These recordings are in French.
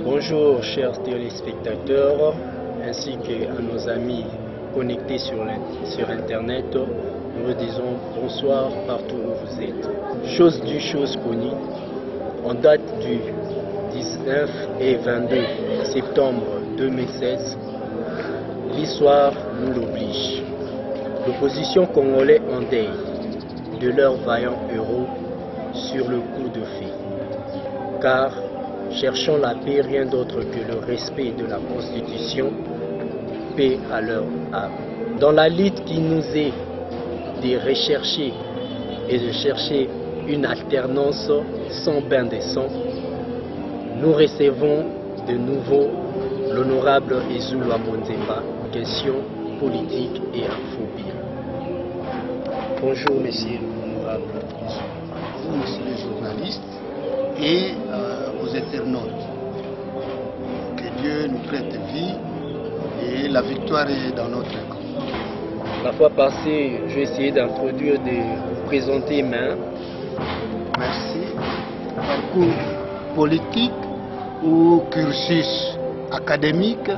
Bonjour chers téléspectateurs ainsi qu'à nos amis connectés sur Internet. Nous vous disons bonsoir partout où vous êtes. Chose connue, en date du 19 et 22 septembre 2016, l'histoire nous l'oblige. L'opposition congolaise en deuil de leurs vaillants héros sur le coup de feu. Car, cherchant la paix, rien d'autre que le respect de la Constitution, paix à leur âme. Dans la lutte qui nous est de rechercher et de chercher une alternance sans bain de sang, nous recevons de nouveau l'honorable Ezulu Amonzemba, question politique et infophobie. Bonjour messieurs l'honorable. Bonjour messieurs les journalistes et aux internautes. Que Dieu nous prête vie et la victoire est dans notre camp. La fois passée, j'ai essayé d'introduire, de vous présenter main. Merci. Parcours politique ou cursus académique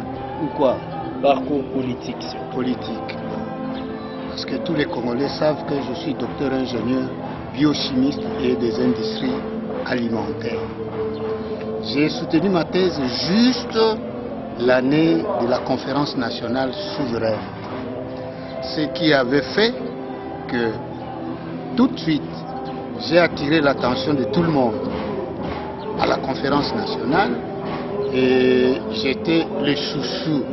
ou quoi? Parcours politique. Politique. Parce que tous les Congolais savent que je suis docteur ingénieur, biochimiste et des industries alimentaires. J'ai soutenu ma thèse juste l'année de la conférence nationale souveraine. Ce qui avait fait que tout de suite, j'ai attiré l'attention de tout le monde à la conférence nationale et j'étais le chouchou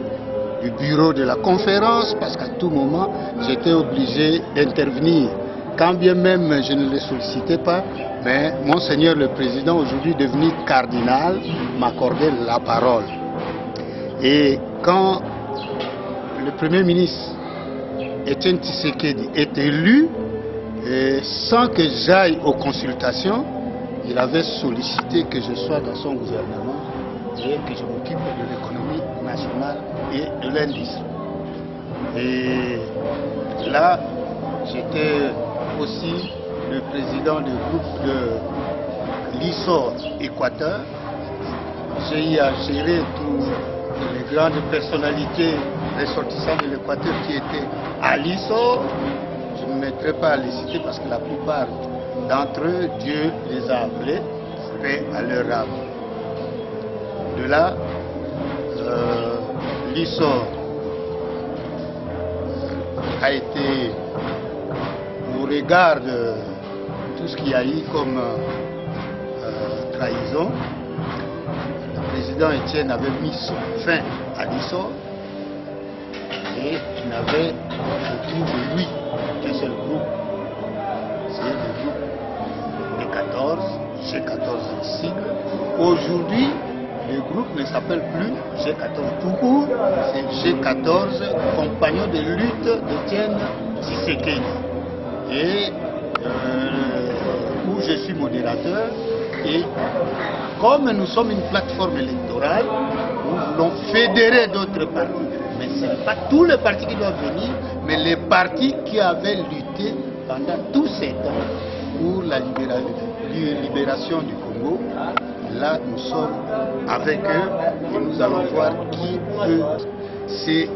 du bureau de la conférence parce qu'à tout moment, j'étais obligé d'intervenir. Quand bien même je ne le sollicitais pas, mais Monseigneur le Président, aujourd'hui devenu cardinal, m'accordait la parole. Et quand le Premier ministre Etienne Tshisekedi est élu, et sans que j'aille aux consultations, il avait sollicité que je sois dans son gouvernement et que je m'occupe de l'économie nationale et de l'industrie. Et là, j'étais aussi le président du groupe de l'ISOR Équateur. J'ai eu à gérer toutes les grandes personnalités ressortissant de l'Équateur qui étaient à l'ISOR. Je ne me mettrai pas à les citer parce que la plupart d'entre eux, Dieu les a appelés, paix à leur âme. De là, l'ISOR a été, au regard de tout ce qu'il y a eu comme trahison, le président Etienne avait mis fin à l'ISOR et il n'avait autour de lui qu'un seul groupe, c'est le groupe des 14, G14 cycle. Aujourd'hui, le groupe ne s'appelle plus G14 tout court, c'est G14 Compagnons de lutte d'Etienne Tshisekedi. Et où je suis modérateur. Et comme nous sommes une plateforme électorale, nous voulons fédérer d'autres partis. Mais ce n'est pas tous les partis qui doivent venir, mais les partis qui avaient lutté pendant tous ces temps pour la libération du Congo. Là, nous sommes avec eux et nous allons voir qui peut. C'est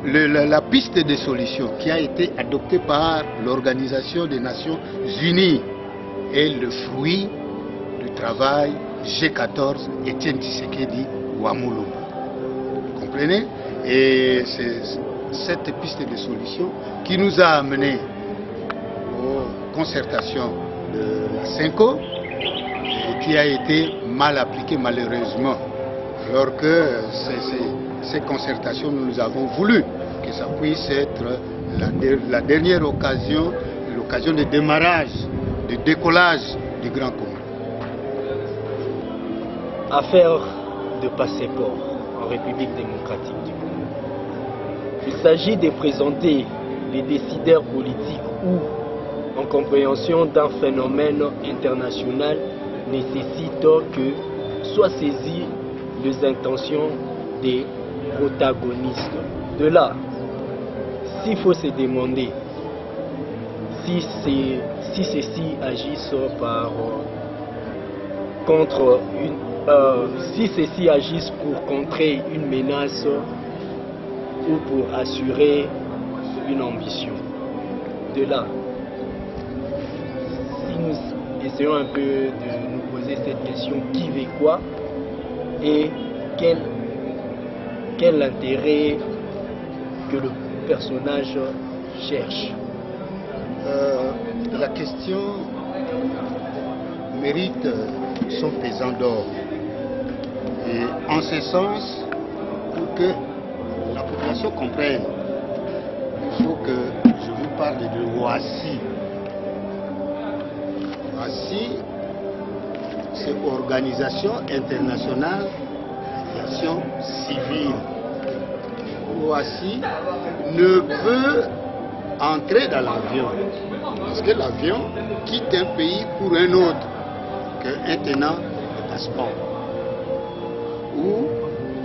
la piste de solution qui a été adoptée par l'Organisation des Nations Unies est le fruit du travail G14 Etienne Tshisekedi Wamulumba. Vous comprenez? Et c'est cette piste de solution qui nous a amené aux concertations de la CENCO et qui a été mal appliquée malheureusement. Alors que ces concertations, nous avons voulu que ça puisse être la dernière occasion, l'occasion de démarrage, de décollage du Grand Congo. Affaire de passeport en République démocratique du Congo. Il s'agit de présenter les décideurs politiques ou, en compréhension d'un phénomène international, nécessite que soient saisies les intentions des protagonistes. De là, s'il faut se demander si ceux-ci agissent contre si ceux-ci agissent pour contrer une menace ou pour assurer une ambition. De là, si nous essayons un peu de nous poser cette question, qui veut quoi et quel intérêt que le personnage cherche. La question mérite son pesant d'or. Et en ce sens, pour que la population comprenne, il faut que je vous parle de l'OACI. L'OACI, c'est Organisation Internationale d'Aviation Civile. L'OACI ne peut entrer dans l'avion parce que l'avion quitte un pays pour un autre qu'un tenant de passeport. Ou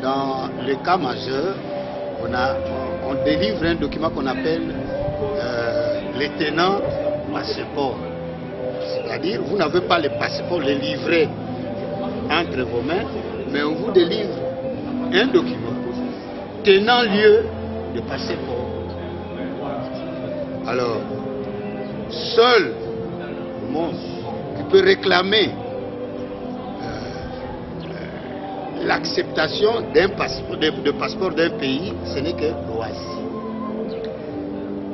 dans le cas majeur, on délivre un document qu'on appelle les tenants passeport. C'est-à-dire, vous n'avez pas le passeport, le livret entre vos mains, mais on vous délivre un document tenant lieu de passeport. Alors, seul le monde qui peut réclamer l'acceptation d'un passeport, de passeport d'un pays, ce n'est que l'OACI.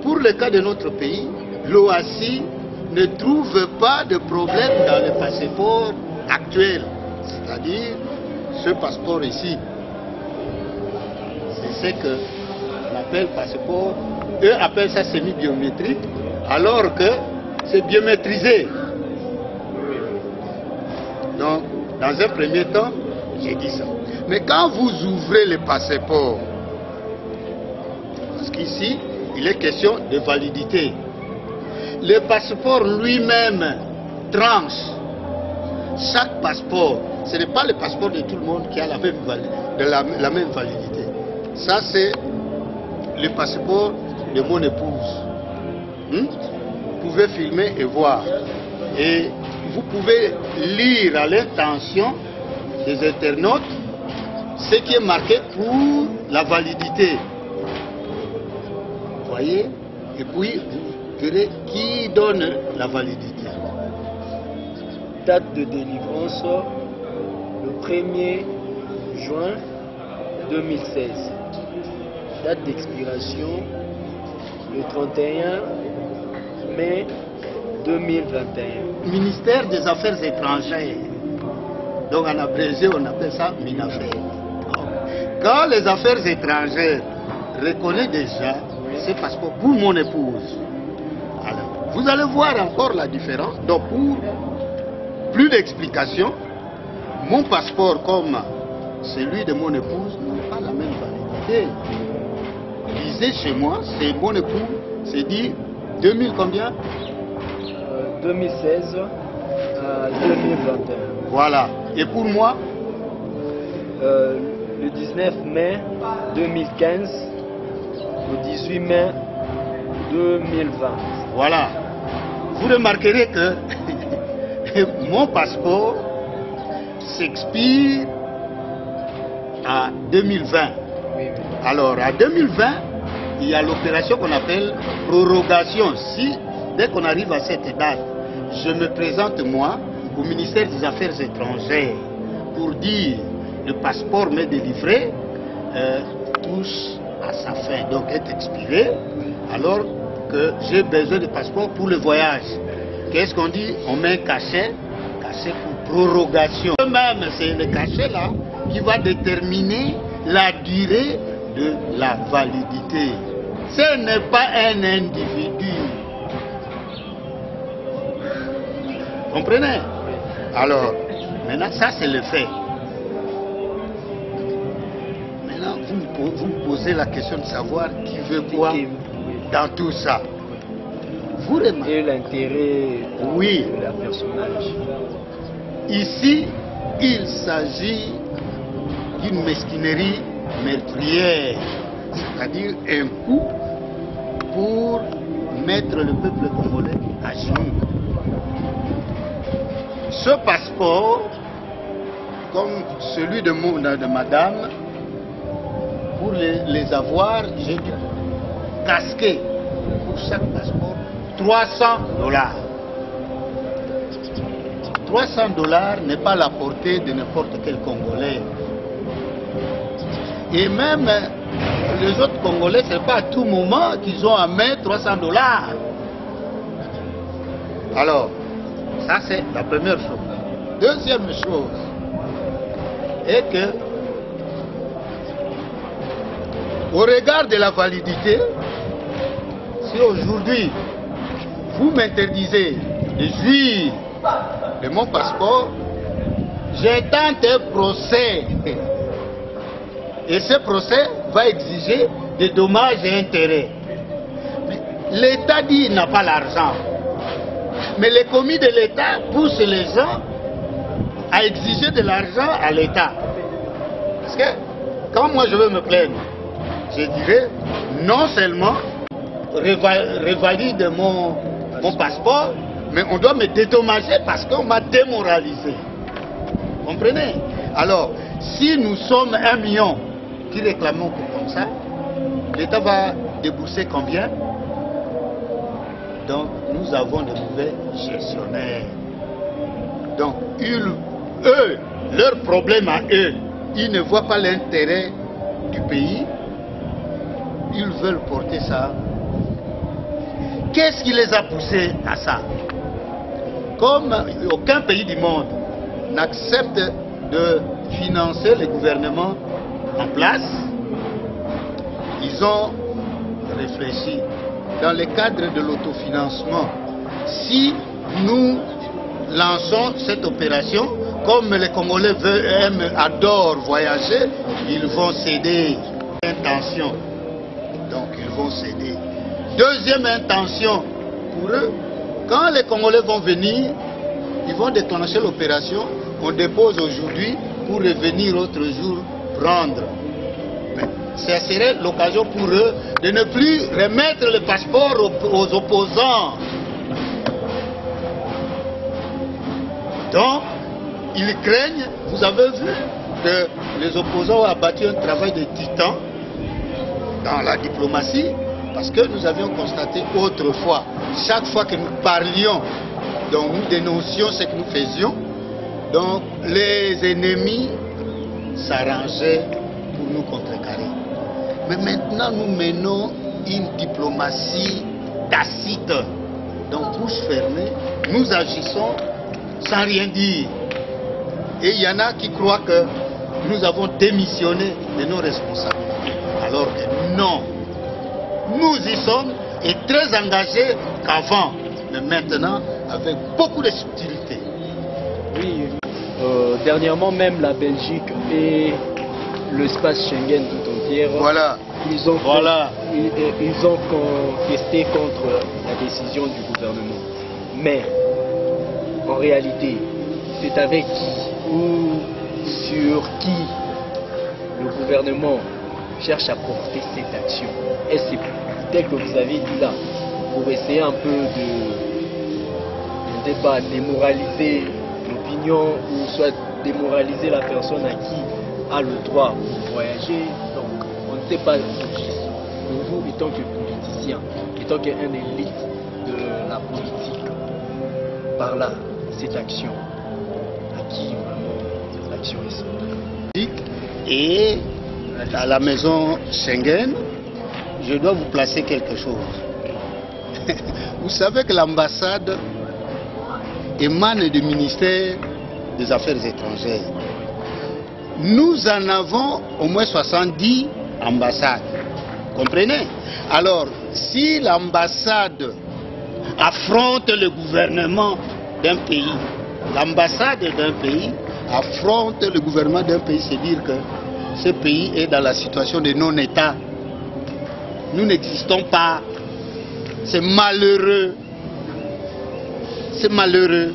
Pour le cas de notre pays, l'OACI ne trouve pas de problème dans le passeport actuel, c'est-à-dire ce passeport ici. C'est ce qu'on appelle passeport. Eux appellent ça semi-biométrique, alors que c'est biométrisé. Donc, dans un premier temps, j'ai dit ça. Mais quand vous ouvrez le passeport, parce qu'ici, il est question de validité, le passeport lui-même tranche. Chaque passeport, ce n'est pas le passeport de tout le monde qui a la même validité. Ça, c'est le passeport de mon épouse. Vous pouvez filmer et voir. Et vous pouvez lire à l'intention des internautes ce qui est marqué pour la validité. Vous voyez? Et puis, vous verrez qui donne la validité. Date de délivrance, le 1er juin 2016. Date d'expiration, le 31 mai 2021. Ministère des Affaires étrangères. Donc en abrégé, on appelle ça MINAFER. Quand les affaires étrangères reconnaissent déjà ce passeport pour mon épouse, alors vous allez voir encore la différence. Donc pour plus d'explications, mon passeport comme celui de mon épouse n'a pas la même validité. Lisez chez moi, c'est mon époux, c'est dit 2000 combien 2016 à 2021. Voilà. Et pour moi le 19 mai 2015 au 18 mai 2020. Voilà. Vous remarquerez que mon passeport s'expire à 2020. Alors, à 2020, il y a l'opération qu'on appelle prorogation. Si, dès qu'on arrive à cette date, je me présente, moi, au ministère des Affaires étrangères pour dire le passeport m'est délivré, touche à sa fin, donc est expiré, alors que j'ai besoin de passeport pour le voyage. Qu'est-ce qu'on dit? On met un cachet pour prorogation. Même, c'est le cachet là qui va déterminer la durée de la validité. Ce n'est pas un individu. Comprenez? Alors, maintenant, ça c'est le fait. Maintenant, vous me posez la question de savoir qui veut quoi dans tout ça. Vous remarquez? Et l'intérêt de la personnage. Ici, il s'agit d'une mesquinerie meurtrière, c'est-à-dire un coup pour mettre le peuple congolais à genoux. Ce passeport, comme celui de madame, pour les avoir, j'ai dû casquer pour chaque passeport $300. $300 n'est pas la portée de n'importe quel Congolais. Et même les autres Congolais, ce n'est pas à tout moment qu'ils ont à mettre $300. Alors, ça c'est la première chose. Deuxième chose est que, au regard de la validité, si aujourd'hui vous m'interdisez de jouir de mon passeport, j'intente un procès. Et ce procès va exiger des dommages et intérêts. L'État dit qu'il n'a pas l'argent. Mais les commis de l'État poussent les gens à exiger de l'argent à l'État. Parce que quand moi je veux me plaindre, je dirais non seulement revalide mon passeport, mais on doit me dédommager parce qu'on m'a démoralisé. Vous comprenez? Alors, si nous sommes 1 million qui réclamons comme ça, l'État va débourser combien? Donc, nous avons de mauvais gestionnaires. Donc, eux, leur problème à eux, ils ne voient pas l'intérêt du pays. Ils veulent porter ça. Qu'est-ce qui les a poussés à ça? Comme aucun pays du monde n'accepte de financer les gouvernements en place, ils ont réfléchi dans le cadre de l'autofinancement. Si nous lançons cette opération, comme les Congolais adorent voyager, ils vont céder. Intention. Donc ils vont céder. Deuxième intention pour eux, quand les Congolais vont venir, ils vont déclencher l'opération. On dépose aujourd'hui pour revenir autre jour prendre. Ça serait l'occasion pour eux de ne plus remettre le passeport aux opposants. Donc, ils craignent, vous avez vu que les opposants ont abattu un travail de titan dans la diplomatie, parce que nous avions constaté autrefois, chaque fois que nous parlions, donc nous dénoncions ce que nous faisions, donc les ennemis s'arrangeaient pour nous contrecarrer. Mais maintenant, nous menons une diplomatie tacite. Donc, bouche fermée, nous agissons sans rien dire. Et il y en a qui croient que nous avons démissionné de nos responsabilités. Alors que non. Nous y sommes et très engagés qu'avant. Mais maintenant, avec beaucoup de subtilité. Oui, dernièrement, même la Belgique et l'espace Schengen tout entier, voilà. Ils ont contesté contre la décision du gouvernement. Mais, en réalité, c'est avec qui ou sur qui le gouvernement cherche à porter cette action? Est-ce que, tel que vous avez dit là, pour essayer un peu de débat, démoraliser l'opinion ou soit démoraliser la personne à qui a le droit de voyager? Donc, on ne sait pas pour vous, étant que politicien, étant qu'un élite de la politique, par là, cette action, à qui vraiment l'action est centrée? Et à la maison Schengen, je dois vous placer quelque chose. Vous savez que l'ambassade émane du ministère des Affaires étrangères. Nous en avons au moins 70 ambassades. Comprenez? Alors, si l'ambassade affronte le gouvernement d'un pays, l'ambassade d'un pays affronte le gouvernement d'un pays, c'est dire que ce pays est dans la situation de non-État. Nous n'existons pas. C'est malheureux. C'est malheureux.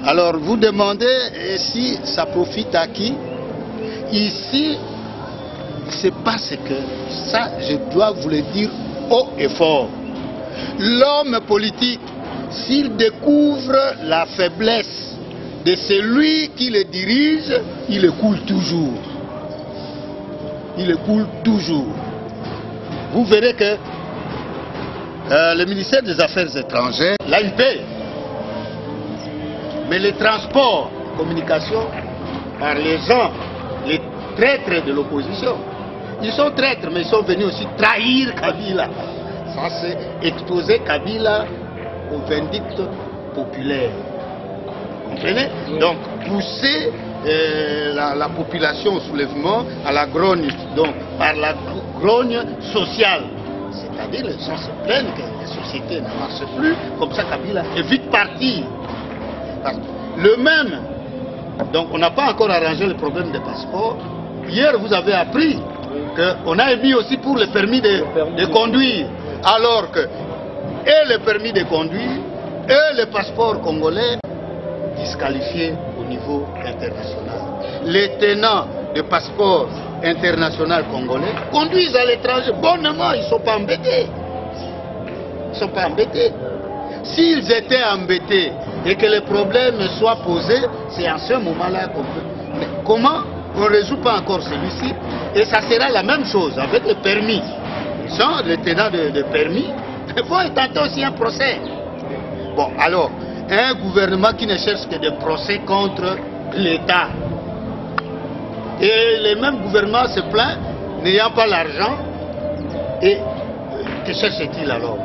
Alors vous demandez si ça profite à qui? Ici, c'est parce que ça, je dois vous le dire haut et fort. L'homme politique, s'il découvre la faiblesse de celui qui le dirige, il le coule toujours. Il le coule toujours. Vous verrez que le ministère des Affaires étrangères, là, il paye. Mais les transports, les communications, par les gens, les traîtres de l'opposition, ils sont traîtres, mais ils sont venus aussi trahir Kabila. Ça, c'est exposer Kabila au vindicte populaire. Vous comprenez? Donc, pousser la population au soulèvement, à la grogne, donc par la grogne sociale. C'est-à-dire, les gens se plaignent que les sociétés ne marchent plus, comme ça Kabila est vite parti. Le même, donc on n'a pas encore arrangé le problème des passeports. Hier, vous avez appris qu'on a émis aussi pour le permis de conduire, alors que et le permis de conduire et le passeport congolais disqualifiés au niveau international. Les tenants de passeport international congolais conduisent à l'étranger bonnement, ils ne sont pas embêtés. Ils ne sont pas embêtés. S'ils étaient embêtés et que les problèmes soient posés, c'est en ce moment-là qu'on peut. Mais comment on ne résout pas encore celui-ci? Et ça sera la même chose avec le permis. Les gens, les tenants de permis, vont tenter aussi un procès. Bon, alors, un gouvernement qui ne cherche que des procès contre l'État. Et les mêmes gouvernements se plaignent, n'ayant pas l'argent. Et que cherche-t-il alors?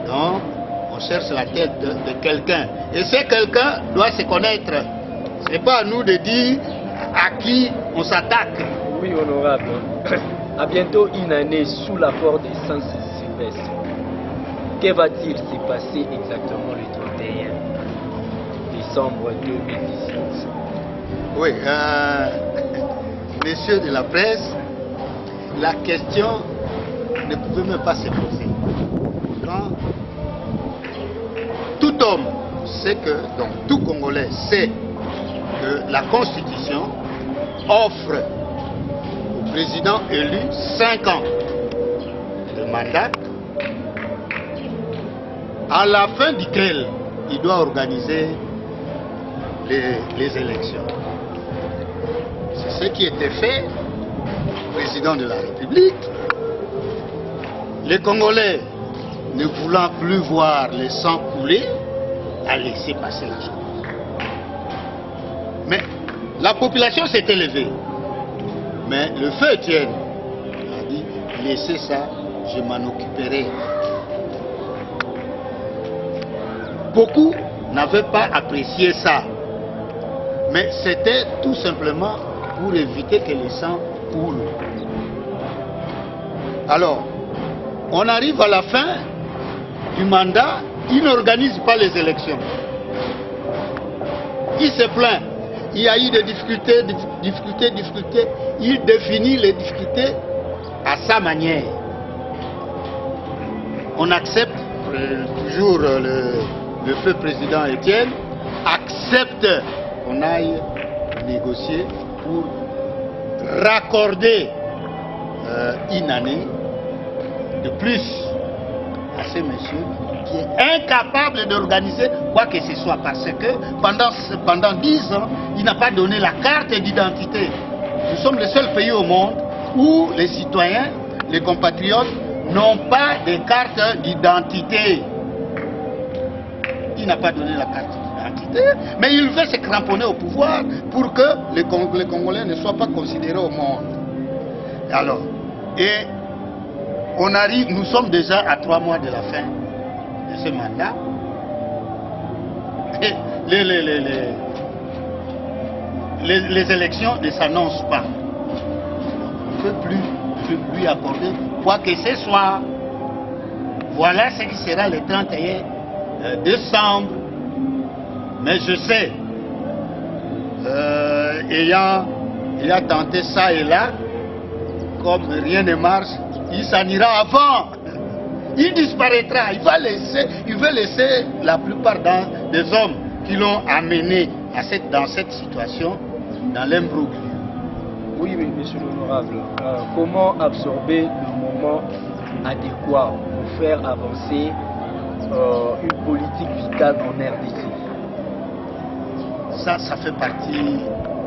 Donc, on cherche la tête de quelqu'un. Et ce quelqu'un doit se connaître. Ce n'est pas à nous de dire à qui on s'attaque. Oui, honorable. À bientôt une année sous l'apport des Saint-Sylvestre. Que va-t-il se passer exactement le 31 décembre 2018? Oui, messieurs de la presse, la question ne pouvait même pas se poser. Quand tout homme sait que, donc tout Congolais sait que la Constitution offre au président élu 5 ans de mandat, à la fin duquel il doit organiser les élections. C'est ce qui était fait au président de la République. Les Congolais, ne voulant plus voir le sang couler, a laissé passer la chose. Mais la population s'est élevée. Mais le feu Étienne a dit, laissez ça, je m'en occuperai. Beaucoup n'avaient pas apprécié ça. Mais c'était tout simplement pour éviter que le sang coule. Alors, on arrive à la fin du mandat, il n'organise pas les élections. Il se plaint. Il y a eu des difficultés, il définit les difficultés à sa manière. On accepte, toujours le feu président Étienne, accepte qu'on aille négocier pour raccorder une année de plus à ce monsieur qui est incapable d'organiser quoi que ce soit parce que pendant 10 ans, il n'a pas donné la carte d'identité. Nous sommes le seul pays au monde où les citoyens, les compatriotes, n'ont pas de carte d'identité. Il n'a pas donné la carte d'identité, mais il veut se cramponner au pouvoir pour que les Congolais ne soient pas considérés au monde. Alors, et on arrive, nous sommes déjà à 3 mois de la fin de ce mandat. Et les élections ne s'annoncent pas. On ne peut plus lui accorder quoi que ce soit. Voilà ce qui sera le 31 décembre. Mais je sais, ayant tenté ça et là, comme rien ne marche, il s'en ira avant. Il disparaîtra. Il veut laisser la plupart des hommes qui l'ont amené dans cette situation dans l'imbroglio. Oui, monsieur l'honorable. Comment absorber le moment adéquat pour faire avancer une politique vitale en RDC? ça fait partie de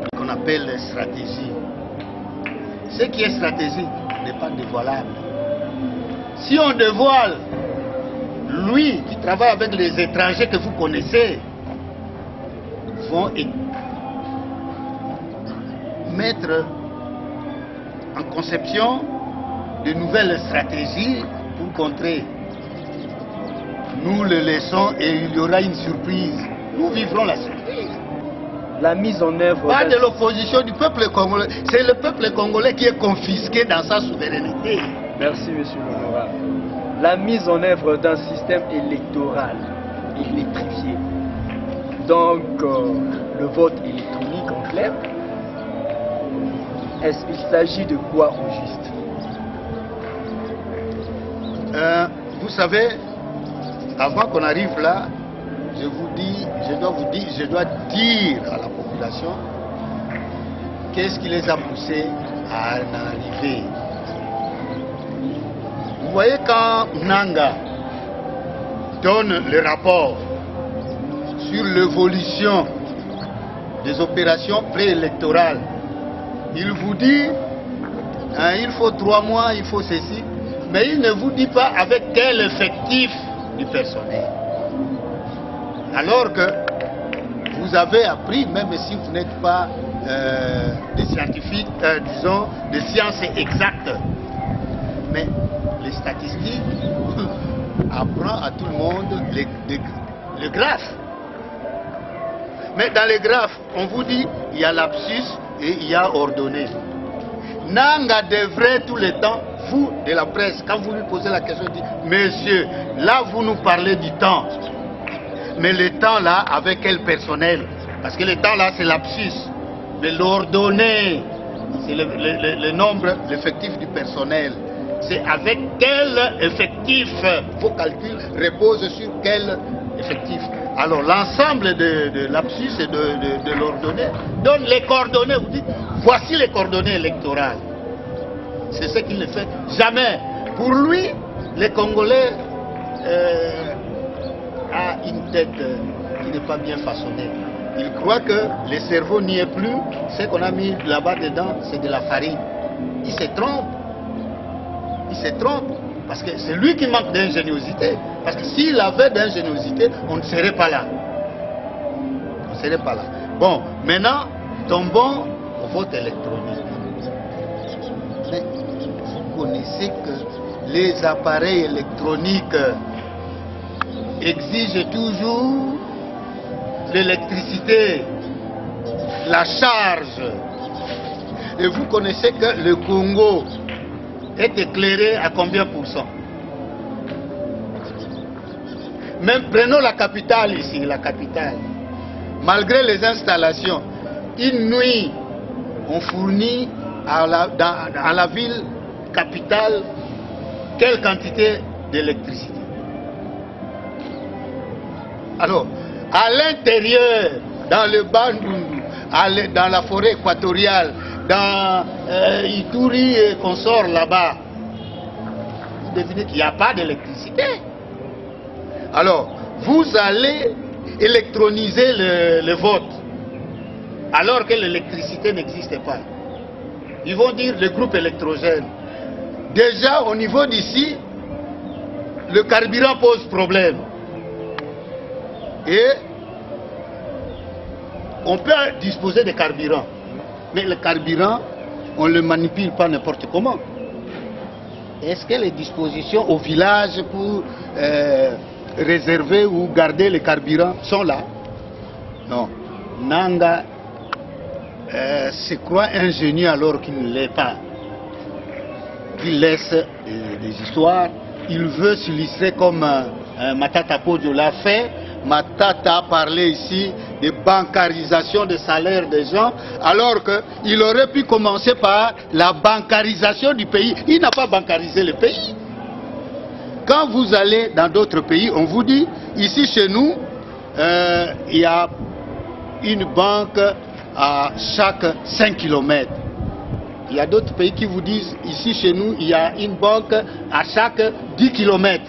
ce qu'on appelle stratégie. Ce qui est stratégique n'est pas dévoilable. Si on dévoile, lui qui travaille avec les étrangers que vous connaissez, vont mettre en conception de nouvelles stratégies pour contrer. Nous le laissons et il y aura une surprise. Nous vivrons la surprise. La mise en œuvre... Pas de l'opposition du peuple congolais. C'est le peuple congolais qui est confisqué dans sa souveraineté. Merci, monsieur l'honorable. La mise en œuvre d'un système électoral électrifié. Donc, le vote électronique en clair. Est-ce qu'il s'agit de quoi au juste? Vous savez, avant qu'on arrive là, je dois dire à la population qu'est-ce qui les a poussés à en arriver. Vous voyez, quand Nanga donne le rapport sur l'évolution des opérations préélectorales, il vous dit hein, il faut 3 mois, il faut ceci, mais il ne vous dit pas avec quel effectif du personnel. Alors que vous avez appris, même si vous n'êtes pas des scientifiques, disons, des sciences exactes, mais les statistiques apprennent à tout le monde le graphe. Mais dans les graphes, on vous dit il y a lapsus et il y a ordonnée. Nanga devrait tout le temps, vous de la presse, quand vous lui posez la question, dit monsieur, là vous nous parlez du temps. Mais le temps là, avec quel personnel? Parce que le temps là, c'est lapsus. Mais l'ordonnée, c'est le nombre, l'effectif du personnel. C'est avec quel effectif? Vos calculs reposent sur quel effectif? Alors l'ensemble de lapsus et de l'ordonnée donne les coordonnées. Vous dites, voici les coordonnées électorales. C'est ce qu'il ne fait jamais. Pour lui, les Congolais a une tête qui n'est pas bien façonnée. Il croit que le cerveau n'y est plus. Ce qu'on a mis là-bas dedans, c'est de la farine. Il se trompe. Il se trompe. Parce que c'est lui qui manque d'ingéniosité. Parce que s'il avait d'ingéniosité, on ne serait pas là. On ne serait pas là. Bon, maintenant, tombons au vote électronique. Mais vous connaissez que les appareils électroniques exigent toujours l'électricité, la charge. Et vous connaissez que le Congo est éclairé à combien %? Même prenons la capitale ici, la capitale. Malgré les installations, une nuit, on fournit à la ville capitale quelle quantité d'électricité? Alors, à l'intérieur, dans le Bandundu, dans la forêt équatoriale, dans Ituri et consorts là-bas, vous devinez qu'il n'y a pas d'électricité. Alors, vous allez électroniser le vote, alors que l'électricité n'existe pas. Ils vont dire le groupe électrogène. Déjà, au niveau d'ici, le carburant pose problème. Et on peut disposer de carburant. Mais le carburant, on ne le manipule pas n'importe comment. Est-ce que les dispositions au village pour réserver ou garder le carburant sont là? Non. Nanga se croit ingénieux alors qu'il ne l'est pas. Il laisse des histoires. Il veut s'illustrer comme Matata Podio l'a fait. Matata a parlé ici de bancarisation des salaires des gens, alors qu'il aurait pu commencer par la bancarisation du pays. Il n'a pas bancarisé le pays. Quand vous allez dans d'autres pays, on vous dit, ici chez nous, il y a une banque à chaque 5 km. Il y a d'autres pays qui vous disent, ici chez nous, il y a une banque à chaque 10 km.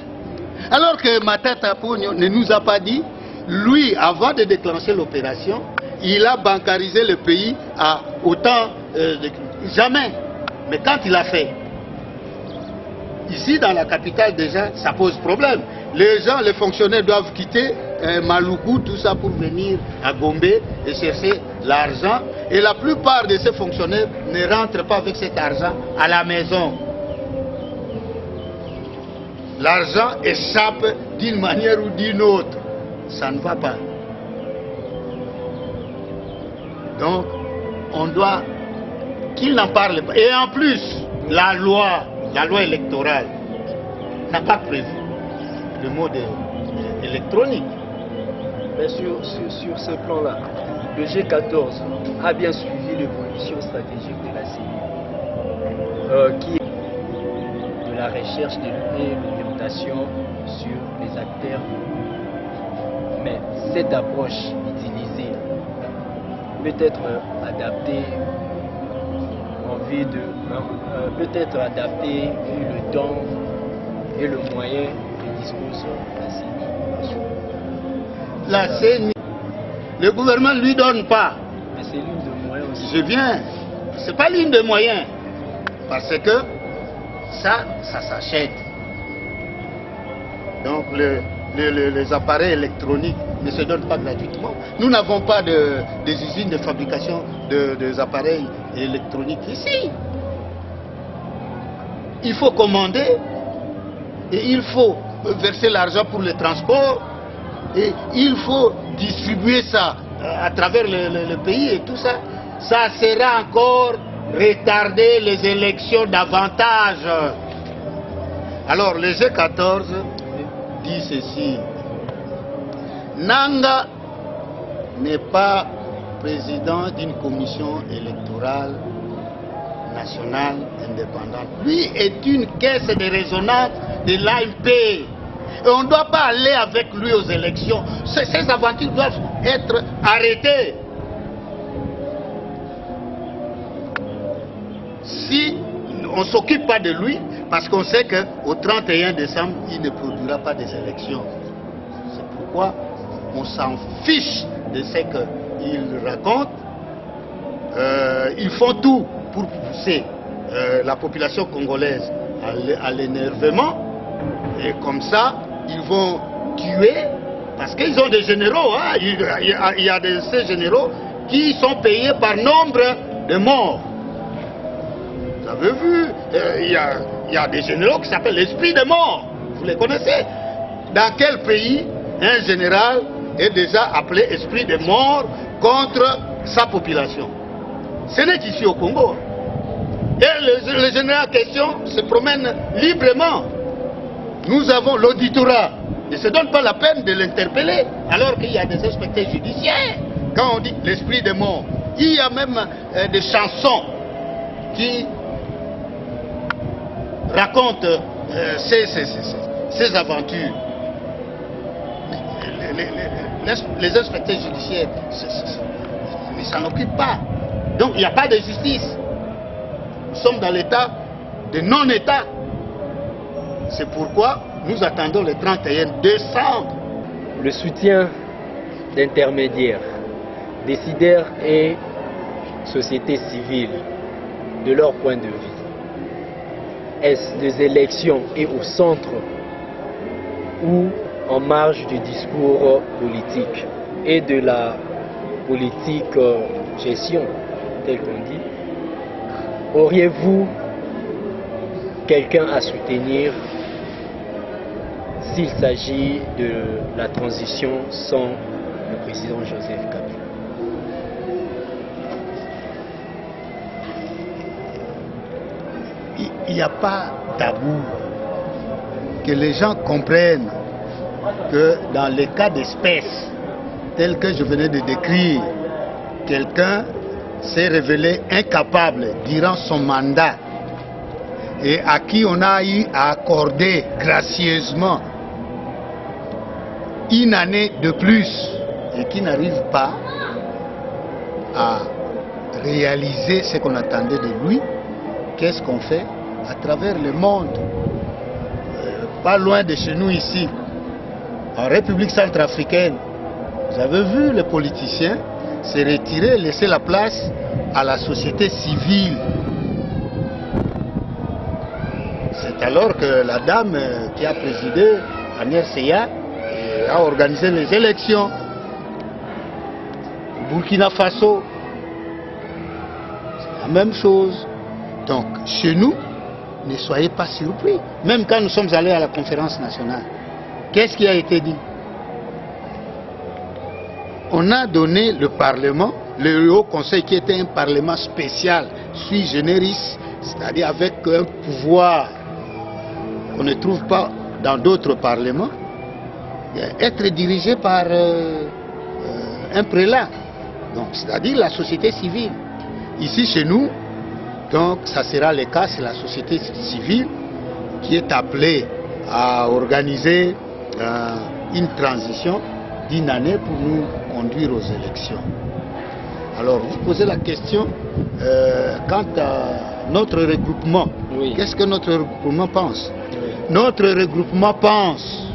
Alors que Matata Ponyo ne nous a pas dit, lui, avant de déclencher l'opération, il a bancarisé le pays à autant jamais. Mais quand il a fait, ici dans la capitale déjà, ça pose problème. Les gens, les fonctionnaires doivent quitter Maluku, tout ça pour venir à Gombe et chercher l'argent. Et la plupart de ces fonctionnaires ne rentrent pas avec cet argent à la maison. L'argent échappe d'une manière ou d'une autre. Ça ne va pas. Donc, on doit qu'il n'en parle pas. Et en plus, la loi électorale n'a pas prévu le mode électronique. Mais sur ce plan-là, le G14 a bien suivi l'évolution stratégique de la CENI, qui est de la recherche de l'orientation sur les acteurs. Mais cette approche utilisée peut être adaptée en vue de peut-être adaptée vu le temps et le moyen que dispose la CENI. La CENI, le gouvernement ne lui donne pas. Mais c'est l'une des moyens aussi. Je viens. C'est pas l'une des moyens. Parce que ça s'achète. Donc les appareils électroniques ne se donnent pas gratuitement. Nous n'avons pas des usines de fabrication des appareils électroniques ici. Il faut commander et il faut verser l'argent pour le transport et il faut distribuer ça à travers le pays et tout ça. Ça sera encore retarder les élections davantage. Alors le G14 dit ceci. Nanga n'est pas président d'une commission électorale nationale indépendante. Lui est une caisse de résonance de l'AMP. Et on ne doit pas aller avec lui aux élections. Ces aventures doivent être arrêtées. Si on ne s'occupe pas de lui, parce qu'on sait qu'au 31 décembre, il ne produira pas des élections. C'est pourquoi on s'en fiche de ce qu'il raconte. Ils font tout pour pousser la population congolaise à l'énervement. Et comme ça, ils vont tuer, parce qu'ils ont des généraux. Hein, il y a ces généraux qui sont payés par nombre de morts. Vous avez vu, il y a des généraux qui s'appellent l'esprit des morts. Vous les connaissez? Dans quel pays un général est déjà appelé esprit des morts contre sa population? Ce n'est qu'ici au Congo. Et le général en question se promène librement. Nous avons l'auditorat. Il ne se donne pas la peine de l'interpeller alors qu'il y a des inspecteurs judiciaires. Quand on dit l'esprit des morts, il y a même des chansons qui racontent ces aventures. Les inspecteurs judiciaires ne s'en occupent pas. Donc il n'y a pas de justice. Nous sommes dans l'état de non-état. C'est pourquoi nous attendons le 31 décembre. Le soutien d'intermédiaires, décideurs et sociétés civiles de leur point de vue. Est-ce des élections et au centre ou en marge du discours politique et de la politique gestion, tel qu'on dit? Auriez-vous quelqu'un à soutenir s'il s'agit de la transition sans le président Joseph Kabila? Il n'y a pas tabou. Que les gens comprennent que dans les cas d'espèce, tel que je venais de décrire, quelqu'un s'est révélé incapable durant son mandat et à qui on a eu à accorder gracieusement une année de plus et qui n'arrive pas à réaliser ce qu'on attendait de lui, qu'est-ce qu'on fait à travers le monde? Pas loin de chez nous ici, en République centrafricaine, vous avez vu les politiciens se retirer, laisser la place à la société civile. C'est alors que la dame qui a présidé à RCA a organisé les élections. Burkina Faso, c'est la même chose. Donc, chez nous, ne soyez pas surpris. Même quand nous sommes allés à la conférence nationale, qu'est-ce qui a été dit? On a donné le Parlement, le Haut Conseil qui était un Parlement spécial, sui generis, c'est-à-dire avec un pouvoir qu'on ne trouve pas dans d'autres parlements, être dirigé par un prélat, donc c'est-à-dire la société civile. Ici chez nous, donc ça sera le cas, c'est la société civile qui est appelée à organiser une transition d'une année pour nous conduire aux élections. Alors vous posez la question quant à notre regroupement. Oui. Qu'est-ce que notre regroupement pense? Oui. Notre regroupement pense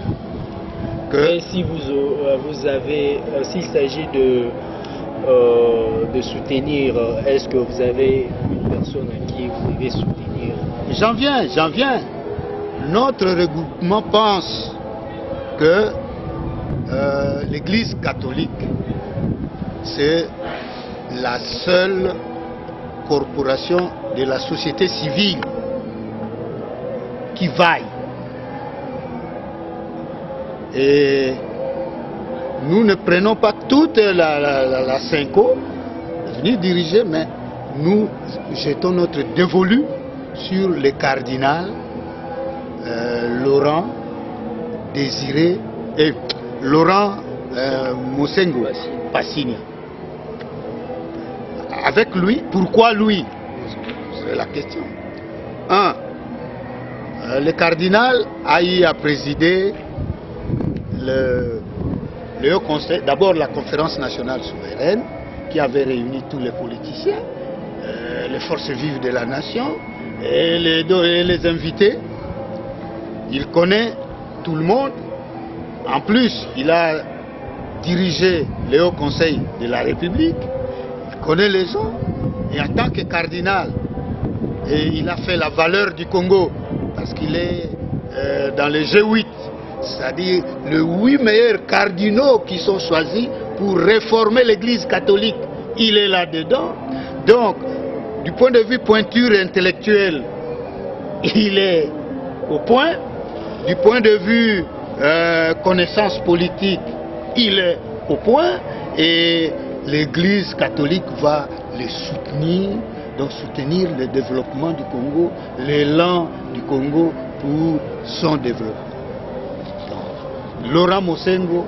que... Et si vous avez, s'il s'agit de soutenir, est-ce que vous avez une personne à qui vous devez soutenir? J'en viens. Notre regroupement pense que l'Église catholique, c'est la seule corporation de la société civile qui vaille. Et nous ne prenons pas toute la Cinco, venir diriger, mais nous jetons notre dévolu sur le cardinal Laurent Désiré et Laurent Mosengo Passigna. Avec lui, pourquoi lui? C'est la question. Le cardinal a eu à présider le Haut Conseil, d'abord la conférence nationale souveraine, qui avait réuni tous les politiciens, les forces vives de la nation et les invités. Il connaît tout le monde. En plus, il a dirigé le Haut Conseil de la République. Il connaît les gens. Et en tant que cardinal, et il a fait la valeur du Congo, parce qu'il est dans le G8, c'est-à-dire les 8 meilleurs cardinaux qui sont choisis pour réformer l'Église catholique. Il est là-dedans. Donc, du point de vue pointure intellectuelle, il est au point. Du point de vue connaissance politique, il est au point. Et l'Église catholique va les soutenir, donc soutenir le développement du Congo, l'élan du Congo pour son développement. Donc, Laurent Mosengo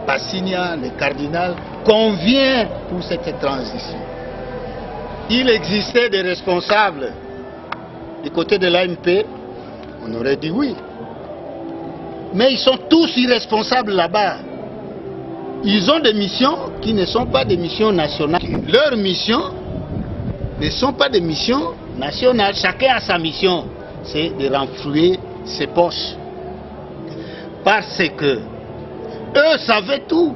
Passigna, le cardinal, convient pour cette transition. Il existait des responsables du côté de l'AMP, on aurait dit oui. Mais ils sont tous irresponsables là-bas. Ils ont des missions qui ne sont pas des missions nationales. Leurs missions ne sont pas des missions nationales. Chacun a sa mission. C'est de renflouer ses poches. Parce que eux savaient tout.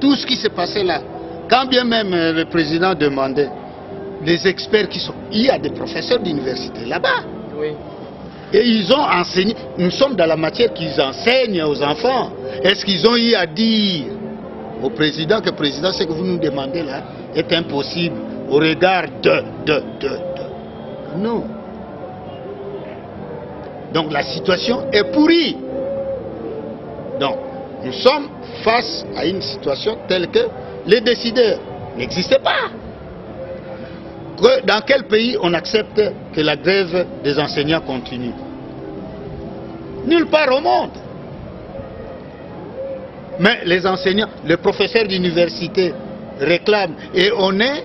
Tout ce qui s'est passé là. Quand bien même le président demandait les experts qui sont... Il y a des professeurs d'université là-bas. Oui. Et ils ont enseigné. Nous sommes dans la matière qu'ils enseignent aux enfants. Est-ce qu'ils ont eu à dire au président que le président, ce que vous nous demandez là est impossible au regard de. Non. Donc la situation est pourrie. Donc nous sommes face à une situation telle que les décideurs n'existaient pas. Dans quel pays on accepte que la grève des enseignants continue? Nulle part au monde. Mais les enseignants, les professeurs d'université réclament. Et on est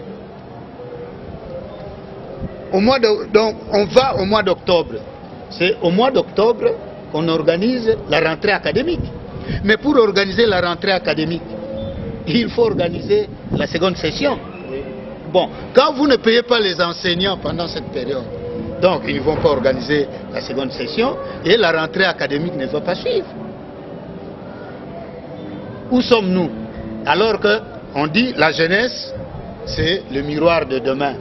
au mois de, donc on va au mois d'octobre. C'est au mois d'octobre qu'on organise la rentrée académique. Mais pour organiser la rentrée académique, il faut organiser la seconde session. Bon, quand vous ne payez pas les enseignants pendant cette période, donc ils ne vont pas organiser la seconde session et la rentrée académique ne va pas suivre. Où sommes-nous? Alors que On dit la jeunesse, c'est le miroir de demain.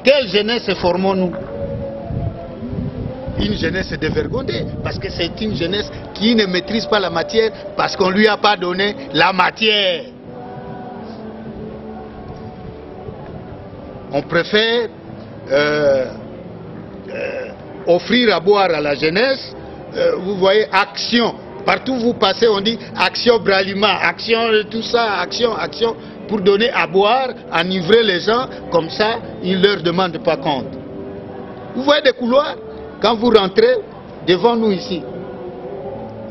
Quelle jeunesse formons-nous? Une jeunesse dévergondée, parce que c'est une jeunesse qui ne maîtrise pas la matière, parce qu'on ne lui a pas donné la matière. On préfère offrir à boire à la jeunesse, vous voyez, action. Partout où vous passez, on dit action Bralima, action tout ça, action, action, pour donner à boire, enivrer les gens, comme ça, ils ne leur demandent pas compte. Vous voyez des couloirs, quand vous rentrez devant nous ici,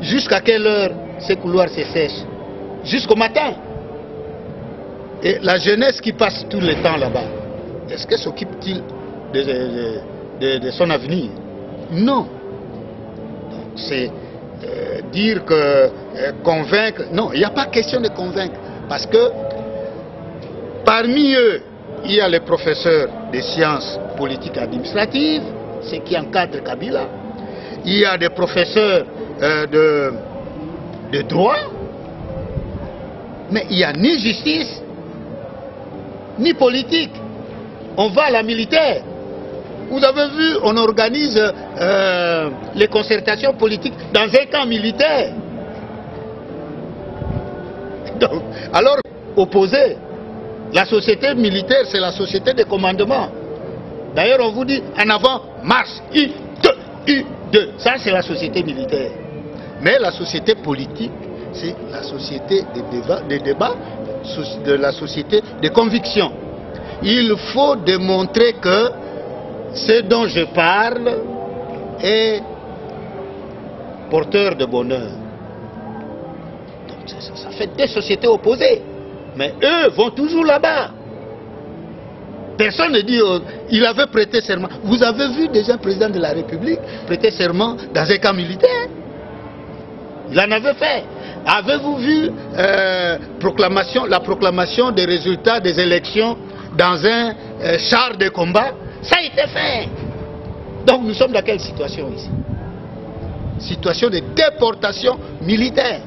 jusqu'à quelle heure ces couloirs se sèchent? Jusqu'au matin. Et la jeunesse qui passe tout le temps là-bas, est-ce qu'elle s'occupe-t-il de son avenir? Non. C'est dire que convaincre, non, il n'y a pas question de convaincre, parce que parmi eux, il y a les professeurs de sciences politiques et administratives, ceux qui encadrent Kabila, il y a des professeurs de droit, mais il n'y a ni justice, ni politique. On va à la militaire. Vous avez vu, on organise les concertations politiques dans un camp militaire. Donc, alors, opposé, la société militaire, c'est la société de commandement. D'ailleurs, on vous dit, en avant, marche, I2. Ça, c'est la société militaire. Mais la société politique, c'est la société des débats, de la société des convictions. Il faut démontrer que ce dont je parle est porteur de bonheur. Donc ça fait deux sociétés opposées. Mais eux vont toujours là-bas. Personne ne dit, il avait prêté serment. Vous avez vu déjà un président de la République prêter serment dans un camp militaire? Il en avait fait. Avez-vous vu la proclamation des résultats des élections dans un char de combat? Ça a été fait. Donc nous sommes dans quelle situation ici? Situation de déportation militaire.